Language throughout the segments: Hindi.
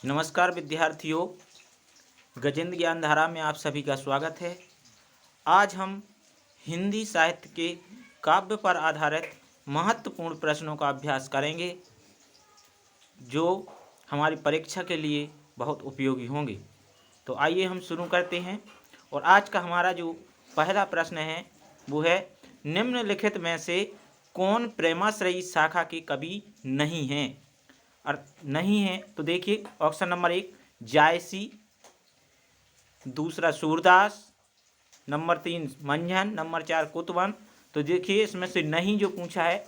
नमस्कार विद्यार्थियों, गजेंद्र ज्ञान धारा में आप सभी का स्वागत है। आज हम हिंदी साहित्य के काव्य पर आधारित महत्वपूर्ण प्रश्नों का अभ्यास करेंगे जो हमारी परीक्षा के लिए बहुत उपयोगी होंगे। तो आइए हम शुरू करते हैं। और आज का हमारा जो पहला प्रश्न है वो है, निम्नलिखित में से कौन प्रेमाश्रयी शाखा के कवि नहीं हैं? और नहीं है तो देखिए, ऑप्शन नंबर 1 जायसी, दूसरा सूरदास, नंबर 3 मंझन, नंबर 4 कुतवन। तो देखिए इसमें से नहीं जो पूछा है,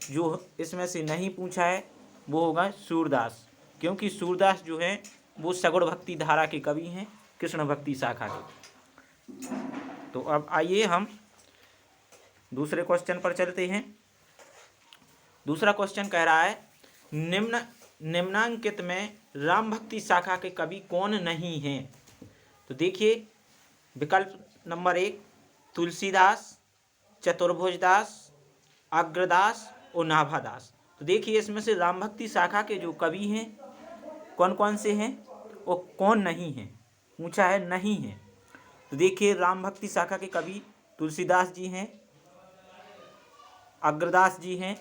जो इसमें से नहीं पूछा है वो होगा सूरदास, क्योंकि सूरदास जो है वो सगुण भक्ति धारा के कवि हैं, कृष्ण भक्ति शाखा के। तो अब आइए हम दूसरे क्वेश्चन पर चलते हैं। दूसरा क्वेश्चन कह रहा है, निम्नांकित में राम भक्ति शाखा के कवि कौन नहीं हैं? तो देखिए विकल्प नंबर 1 तुलसीदास, चतुर्भुजदास, अग्रदास और नाभादास। तो देखिए इसमें से राम भक्ति शाखा के जो कवि हैं कौन कौन से हैं और कौन नहीं हैं, पूछा है नहीं है। तो देखिए राम भक्ति शाखा के कवि तुलसीदास जी हैं, अग्रदास जी हैं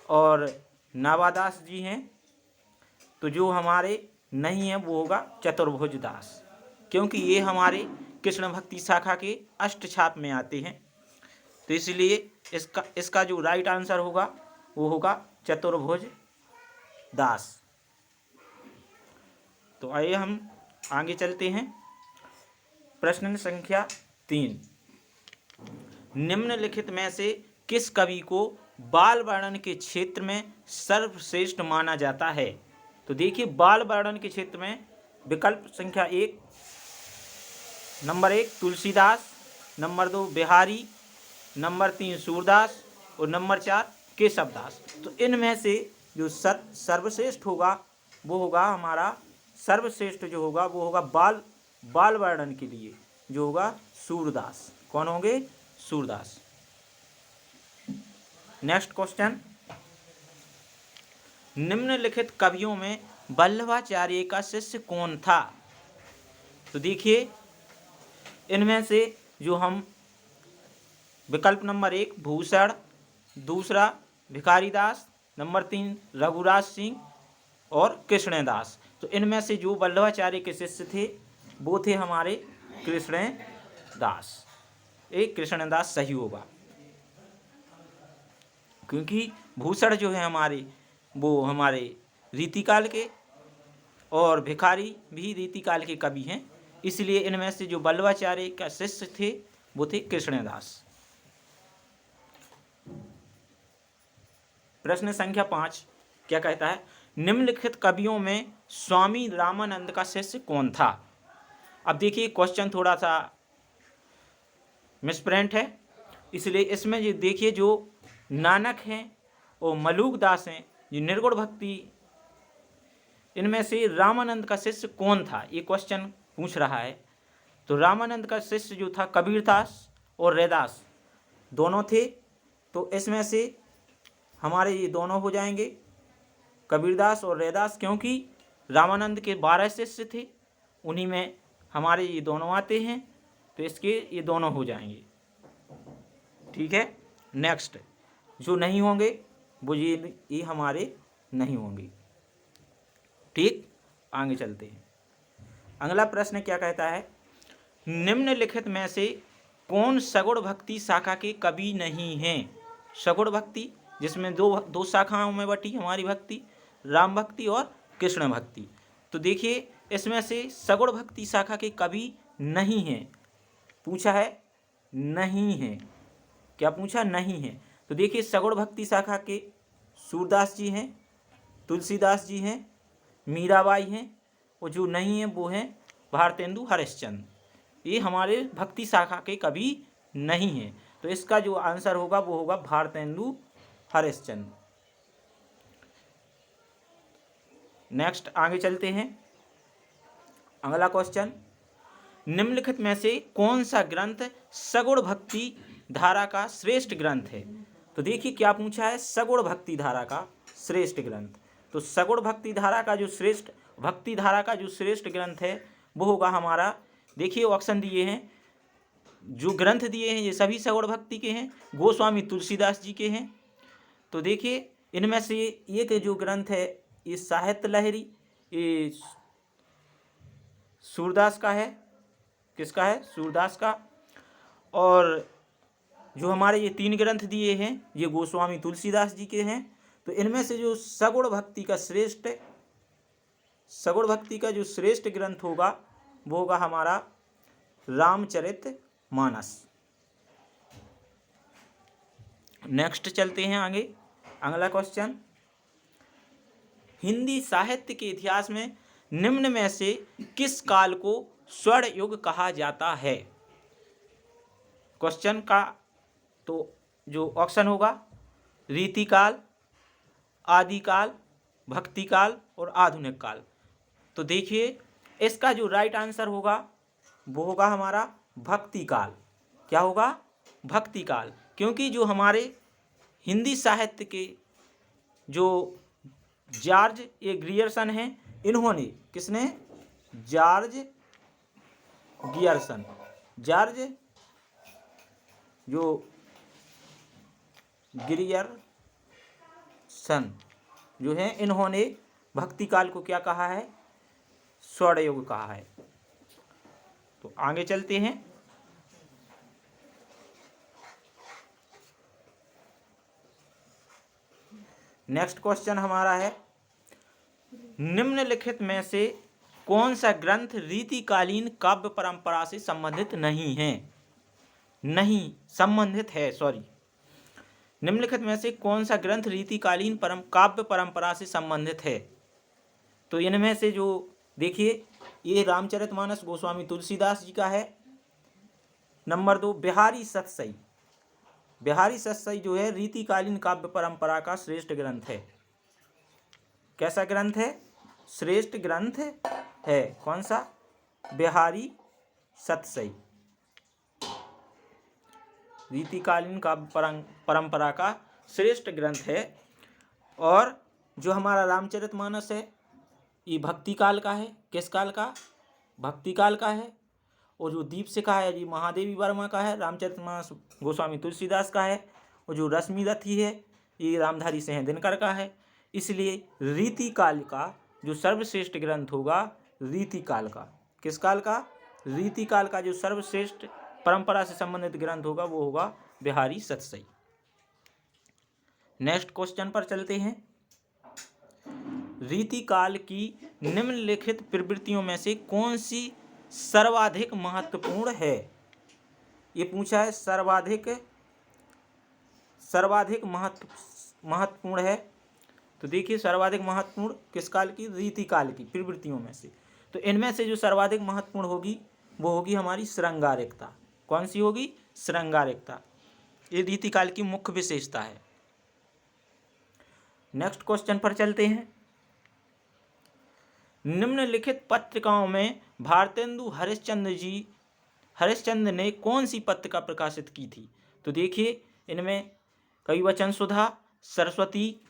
और नाभादास जी हैं। तो जो हमारे नहीं है वो होगा चतुर्भुजदास, क्योंकि ये हमारे कृष्ण भक्ति शाखा के अष्टछाप में आते हैं। तो इसलिए इसका जो राइट आंसर होगा वो होगा चतुर्भुजदास। तो आइए हम आगे चलते हैं। प्रश्न संख्या 3, निम्नलिखित में से किस कवि को बाल वर्णन के क्षेत्र में सर्वश्रेष्ठ माना जाता है? तो देखिए बाल वर्णन के क्षेत्र में विकल्प संख्या 1 number 1 Tulsidas, number 2 Bihari, number 3 Surdas और नंबर 4 केशवदास। तो इनमें से जो सर्वश्रेष्ठ होगा वो होगा हमारा, सर्वश्रेष्ठ जो होगा वो होगा बाल वर्णन के लिए जो होगा सूरदास। कौन होंगे? सूरदास। नेक्स्ट क्वेश्चन, निम्नलिखित कवियों में वल्लभाचार्य का शिष्य कौन था? तो देखिए इनमें से जो हम विकल्प नंबर 1 भूषण, दूसरा भिखारीदास, नंबर 3 रघुराज सिंह और कृष्णदास। तो इनमें से जो वल्लभाचार्य के शिष्य थे वो थे हमारे कृष्णदास। एक कृष्णदास सही होगा, क्योंकि भूषण जो है वो हमारे रीतिकाल के और भिखारी भी रीतिकाल के कवि हैं। इसलिए इनमें से जो वल्लभाचार्य का शिष्य थे वो थे कृष्णदास। प्रश्न संख्या 5 क्या कहता है, निम्नलिखित कवियों में स्वामी रामानंद का शिष्य कौन था? अब देखिए क्वेश्चन थोड़ा सा मिसप्रिंट है, इसलिए इसमें जो देखिए जो नानक हैं और मलूक दास हैं, जो निर्गुण भक्ति, इनमें से रामानंद का शिष्य कौन था ये क्वेश्चन पूछ रहा है। तो रामानंद का शिष्य जो था कबीरदास और रैदास दोनों थे। तो इसमें से हमारे ये दोनों हो जाएंगे कबीरदास और रैदास, क्योंकि रामानंद के 12 शिष्य थे, उन्हीं में हमारे ये दोनों आते हैं। तो इसके ये दोनों हो जाएंगे। ठीक है। नेक्स्ट जो नहीं होंगे वो ये हमारे नहीं होंगे। ठीक, आगे चलते हैं। अगला प्रश्न क्या कहता है, निम्नलिखित में से कौन सगुण भक्ति शाखा के कवि नहीं हैं? सगुण भक्ति जिसमें दो शाखाओं में बटी हमारी भक्ति, राम भक्ति और कृष्ण भक्ति। तो देखिए इसमें से सगुण भक्ति शाखा के कवि नहीं हैं, पूछा है नहीं है। क्या पूछा? नहीं है। तो देखिए सगुण भक्ति शाखा के सूरदास जी हैं, तुलसीदास जी हैं, मीराबाई हैं, और जो नहीं है वो हैं भारतेंदु हरिश्चंद्र। ये हमारे भक्ति शाखा के कवि नहीं हैं। तो इसका जो आंसर होगा वो होगा भारतेंदु हरिश्चंद्र। नेक्स्ट आगे चलते हैं। अगला क्वेश्चन, निम्नलिखित में से कौन सा ग्रंथ सगुण भक्ति धारा का श्रेष्ठ ग्रंथ है? तो देखिए क्या पूछा है, सगुण भक्ति धारा का श्रेष्ठ ग्रंथ। तो सगुण भक्ति धारा का जो श्रेष्ठ भक्ति धारा का जो श्रेष्ठ ग्रंथ है वो होगा हमारा, देखिए ऑप्शन दिए हैं, जो ग्रंथ दिए हैं ये सभी सगुण भक्ति के हैं, गोस्वामी तुलसीदास जी के हैं। तो देखिए इनमें से एक जो ग्रंथ है ये साहित्य लहरी, ये सूरदास का है। किसका है? सूरदास का। और जो हमारे ये 3 ग्रंथ दिए हैं ये गोस्वामी तुलसीदास जी के हैं। तो इनमें से जो सगुण भक्ति का जो श्रेष्ठ ग्रंथ होगा वो होगा हमारा रामचरितमानस। नेक्स्ट चलते हैं आगे, अगला क्वेश्चन, हिंदी साहित्य के इतिहास में निम्न में से किस काल को स्वर्ण युग कहा जाता है? क्वेश्चन का तो जो ऑप्शन होगा रीतिकाल, आदिकाल, भक्तिकाल और आधुनिक काल। तो देखिए इसका जो राइट आंसर होगा वो होगा हमारा भक्तिकाल। क्या होगा? भक्तिकाल। क्योंकि जो हमारे हिंदी साहित्य के जो जॉर्ज ए ग्रियर्सन हैं, इन्होंने, किसने? जॉर्ज गियर्सन, जॉर्ज जो ग्रियर्सन जो है, इन्होंने भक्तिकाल को क्या कहा है? स्वर्ण युग कहा है। तो आगे चलते हैं, नेक्स्ट क्वेश्चन हमारा है, निम्नलिखित में से कौन सा ग्रंथ रीतिकालीन काव्य परंपरा से संबंधित नहीं है? नहीं संबंधित है, सॉरी। निम्नलिखित में से कौन सा ग्रंथ रीतिकालीन काव्य परंपरा से संबंधित है? तो इनमें से जो देखिए ये रामचरितमानस गोस्वामी तुलसीदास जी का है। नंबर 2 बिहारी सतसई, बिहारी सतसई जो है रीतिकालीन काव्य परंपरा का श्रेष्ठ ग्रंथ है। कैसा ग्रंथ है? श्रेष्ठ ग्रंथ है। कौन सा? बिहारी सतसई, रीतिकालीन काव्य परंपरा का श्रेष्ठ ग्रंथ है। और जो हमारा रामचरितमानस है ये भक्ति काल का है। किस काल का? भक्ति काल का है। और जो दीपशिखा है ये महादेवी वर्मा का है। रामचरितमानस गोस्वामी तुलसीदास का है। और जो रश्मिरथी है ये रामधारी सिंह दिनकर का है। इसलिए रीतिकाल का जो सर्वश्रेष्ठ ग्रंथ होगा रीतिकाल का। किस काल का? रीतिकाल का जो सर्वश्रेष्ठ परंपरा से संबंधित ग्रंथ होगा वो होगा बिहारी सतसई। नेक्स्ट क्वेश्चन पर चलते हैं, रीतिकाल की निम्नलिखित प्रवृत्तियों में से कौन सी सर्वाधिक महत्वपूर्ण है? ये पूछा है, सर्वाधिक महत्वपूर्ण है। तो देखिए सर्वाधिक महत्वपूर्ण किस काल की? रीतिकाल की प्रवृत्तियों में से। तो इनमें से जो सर्वाधिक महत्वपूर्ण होगी वो होगी हमारी श्रृंगारिकता। कौन सी होगी? श्रृंगारिकता। ये रीतिकाल की मुख्य विशेषता है। नेक्स्ट क्वेश्चन पर चलते हैं, निम्नलिखित पत्रिकाओं में भारतेंदु हरिश्चंद्र ने कौन सी पत्रिका प्रकाशित की थी? तो देखिए इनमें कविवचन सुधा, सरस्वती,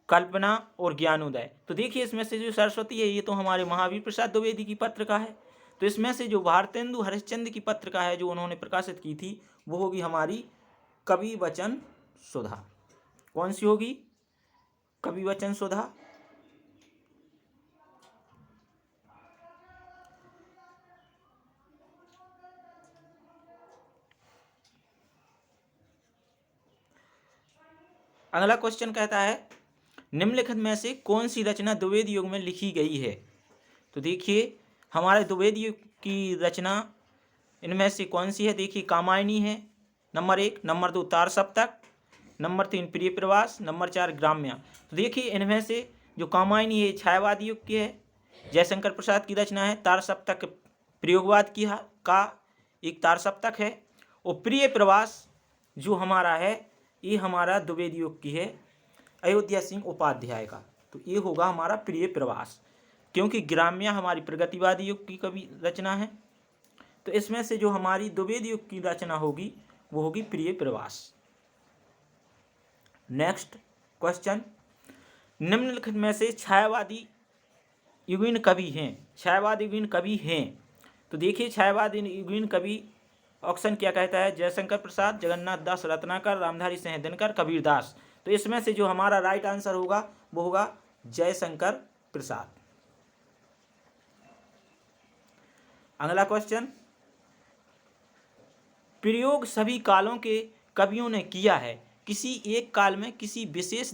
कल्पना और ज्ञानोदय। तो देखिए इसमें से जो सरस्वती है ये तो हमारे महावीर प्रसाद द्विवेदी की पत्रिका है। तो इसमें से जो भारतेंदु हरिश्चंद्र की पत्रिका है जो उन्होंने प्रकाशित की थी वो होगी हमारी कविवचन सुधा। कौन सी होगी? कविवचन सुधा। अगला क्वेश्चन कहता है, निम्नलिखित में से कौन सी रचना द्विवेदी युग में लिखी गई है? तो देखिए हमारे द्विवेदी युग की रचना इनमें से कौन सी है? देखिए कामायनी है नंबर 1, नंबर 2 तार सप्तक, नंबर 3 प्रिय प्रवास, नंबर 4 ग्राम्या। तो देखिए इनमें से जो कामायनी है छायावादी युग की है, जयशंकर प्रसाद की रचना है। तार सप्तक प्रयोगवाद की का एक तार सप्तक है। और प्रिय प्रवास जो हमारा है ये हमारा द्विवेदी युग की है, अयोध्या सिंह उपाध्याय का। तो ये होगा हमारा प्रिय प्रवास, क्योंकि ग्राम्या हमारी प्रगतिवादी युग की कवि रचना है। तो इसमें से जो हमारी द्विवेदी युग की रचना होगी वो होगी प्रिय प्रवास। नेक्स्ट क्वेश्चन, निम्नलिखित में से छायावादी युगीन कवि हैं। छायावाद युगीन कवि हैं, तो देखिए छायावाद युगीन कवि ऑप्शन क्या कहता है, जयशंकर प्रसाद, जगन्नाथ दास रत्नाकर, रामधारी सिंह दिनकर, कबीरदास। तो इसमें से जो हमारा राइट आंसर होगा वो होगा जयशंकर प्रसाद। अगला क्वेश्चन, प्रयोग सभी कालों के कवियों ने किया है, किसी एक काल में किसी विशेष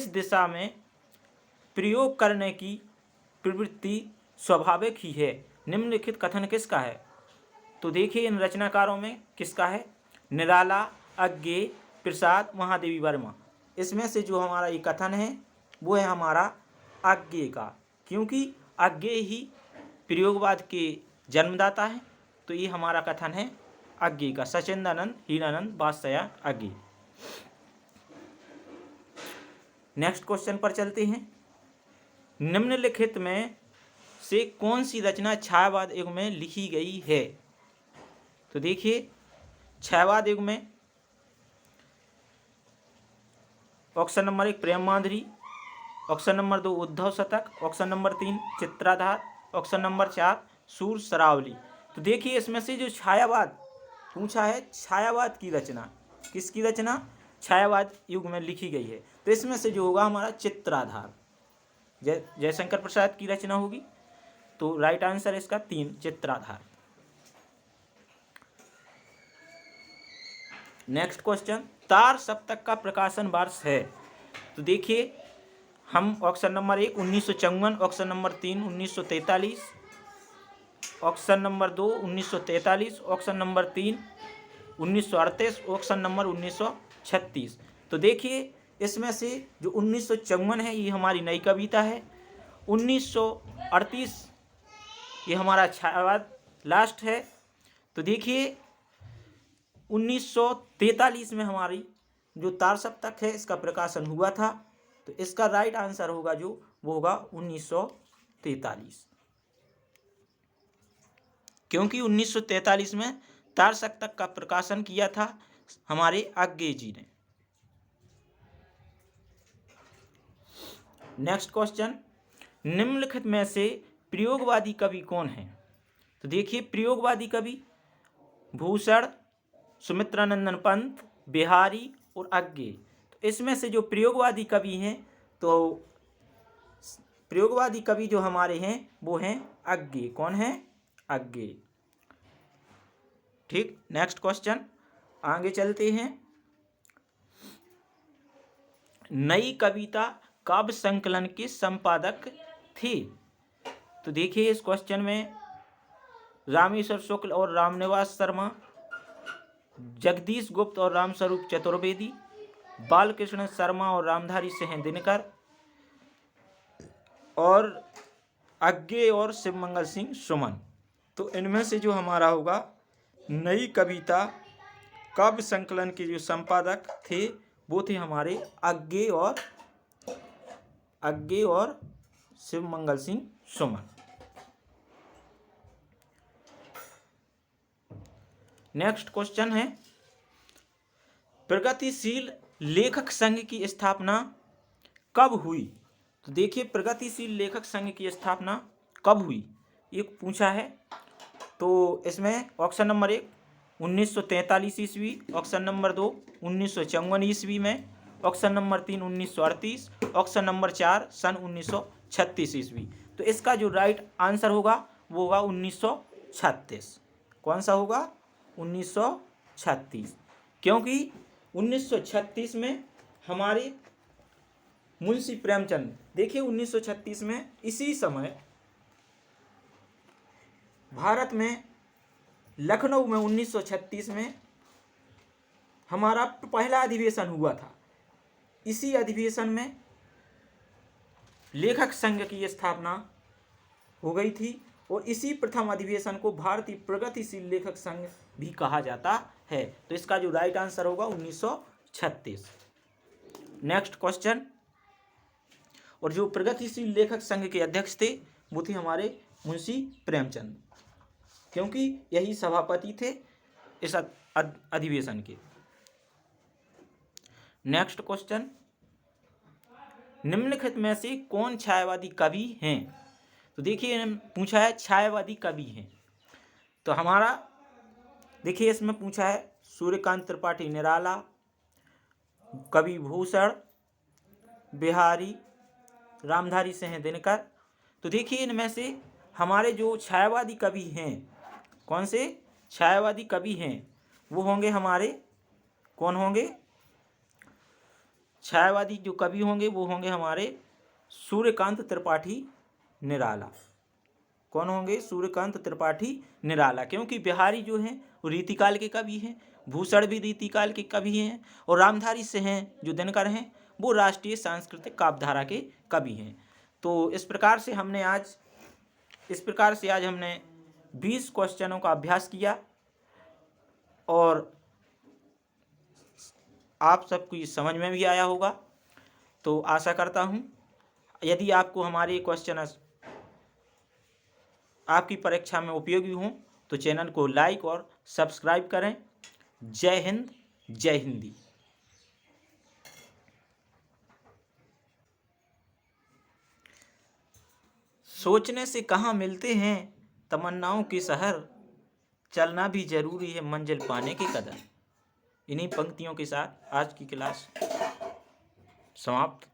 दिशा में प्रयोग करने की प्रवृत्ति स्वाभाविक ही है। निम्नलिखित कथन किसका है? तो देखिए इन रचनाकारों में किसका है, निराला, अज्ञेय, प्रसाद, महादेवी वर्मा। इसमें से जो हमारा ये कथन है वो है हमारा अज्ञेय का, क्योंकि अज्ञेय ही प्रयोगवाद के जन्मदाता है। तो ये हमारा कथन है अज्ञेय का, सचिंदानंद, हीरानंद, वात्स्यायन, अज्ञेय। नेक्स्ट क्वेश्चन पर चलते हैं। निम्नलिखित में से कौन सी रचना छायावाद युग में लिखी गई है? तो देखिए छायावाद युग में ऑप्शन नंबर 1 प्रेम माधुरी, ऑप्शन नंबर 2 उद्धव शतक, ऑप्शन नंबर 3 चित्राधार, ऑप्शन नंबर 4 सूर सरावली। तो देखिए इसमें से जो छायावाद पूछा है, छायावाद की रचना, किसकी रचना छायावाद युग में लिखी गई है, तो इसमें से जो होगा हमारा चित्राधार, जयशंकर प्रसाद की रचना होगी। तो राइट आंसर इसका 3 चित्राधार। नेक्स्ट क्वेश्चन, तार सप्तक का प्रकाशन वर्ष है? तो देखिए हम option number 1 1954, option number 3 1943, option number 2 1943, option number 3 1938, option number 1936। तो देखिए इसमें से जो 1954 है ये हमारी नई कविता है, 1938 ये हमारा छायावाद लास्ट है। तो देखिए 1943 में हमारी जो तार सप्तक है इसका प्रकाशन हुआ था। तो इसका राइट आंसर होगा जो वो होगा 1943, क्योंकि 1943 में तार सप्तक का प्रकाशन किया था हमारे अज्ञेय जी ने। नेक्स्ट क्वेश्चन, निम्नलिखित में से प्रयोगवादी कवि कौन है? तो देखिए प्रयोगवादी कवि भूषण, सुमित्रानंदन पंत, बिहारी और अज्ञेय। तो इसमें से जो प्रयोगवादी कवि हैं, तो प्रयोगवादी कवि जो हमारे हैं वो हैं अज्ञेय। कौन है? अज्ञेय। ठीक, नेक्स्ट क्वेश्चन आगे चलते हैं। नई कविता काव्य संकलन के संपादक थे? तो देखिए इस क्वेश्चन में रामेश्वर शुक्ल और रामनिवास शर्मा, जगदीश गुप्त और रामस्वरूप चतुर्वेदी, बालकृष्ण शर्मा और रामधारी सिंह दिनकर, और अज्ञेय और शिवमंगल सिंह सुमन। तो इनमें से जो हमारा होगा नई कविता काव्य संकलन के जो संपादक थे वो थे हमारे अज्ञेय और शिवमंगल सिंह सुमन। नेक्स्ट क्वेश्चन है, प्रगतिशील लेखक संघ की स्थापना कब हुई? तो देखिए प्रगतिशील लेखक संघ की स्थापना कब हुई ये पूछा है। तो इसमें ऑप्शन नंबर 1 1943 ईस्वी, ऑप्शन नंबर 2 1954 ईस्वी में, ऑप्शन नंबर 3 1938, ऑप्शन नंबर 4 सन 1936 ईस्वी। तो इसका जो राइट आंसर होगा वो होगा 1936। कौन सा होगा? 1936, क्योंकि 1936 में हमारे मुंशी प्रेमचंद, देखिए 1936 में इसी समय भारत में लखनऊ में 1936 में हमारा पहला अधिवेशन हुआ था। इसी अधिवेशन में लेखक संघ की स्थापना हो गई थी और इसी प्रथम अधिवेशन को भारतीय प्रगतिशील लेखक संघ भी कहा जाता है। तो इसका जो राइट आंसर होगा 1936। नेक्स्ट क्वेश्चन, और जो प्रगतिशील लेखक संघ के अध्यक्ष थे वो थे हमारे मुंशी प्रेमचंद, क्योंकि यही सभापति थे इस अधिवेशन के। नेक्स्ट क्वेश्चन, निम्नलिखित में से कौन छायावादी कवि हैं? तो देखिए पूछा है छायावादी कवि हैं, तो हमारा देखिए इसमें पूछा है सूर्यकांत त्रिपाठी निराला, कवि भूषण, बिहारी, रामधारी सिंह दिनकर। तो देखिए इनमें से हमारे जो छायावादी कवि हैं, कौन से छायावादी कवि हैं, वो होंगे हमारे, कौन होंगे? छायावादी जो कवि होंगे वो होंगे हमारे सूर्यकांत त्रिपाठी निराला। कौन होंगे? सूर्यकांत त्रिपाठी निराला, क्योंकि बिहारी जो हैं वो रीतिकाल के कवि हैं, भूषण भी रीतिकाल के कवि हैं, और रामधारी सिंह जो दिनकर हैं वो राष्ट्रीय सांस्कृतिक काव्यधारा के कवि हैं। तो इस प्रकार से आज हमने 20 क्वेश्चनों का अभ्यास किया, और आप सबको ये समझ में भी आया होगा। तो आशा करता हूँ यदि आपको हमारे क्वेश्चन आपकी परीक्षा में उपयोगी हों तो चैनल को लाइक और सब्सक्राइब करें। जय हिंद, जय हिंदी। सोचने से कहाँ मिलते हैं तमन्नाओं के शहर, चलना भी जरूरी है मंजिल पाने की कदर। इन्हीं पंक्तियों के साथ आज की क्लास समाप्त।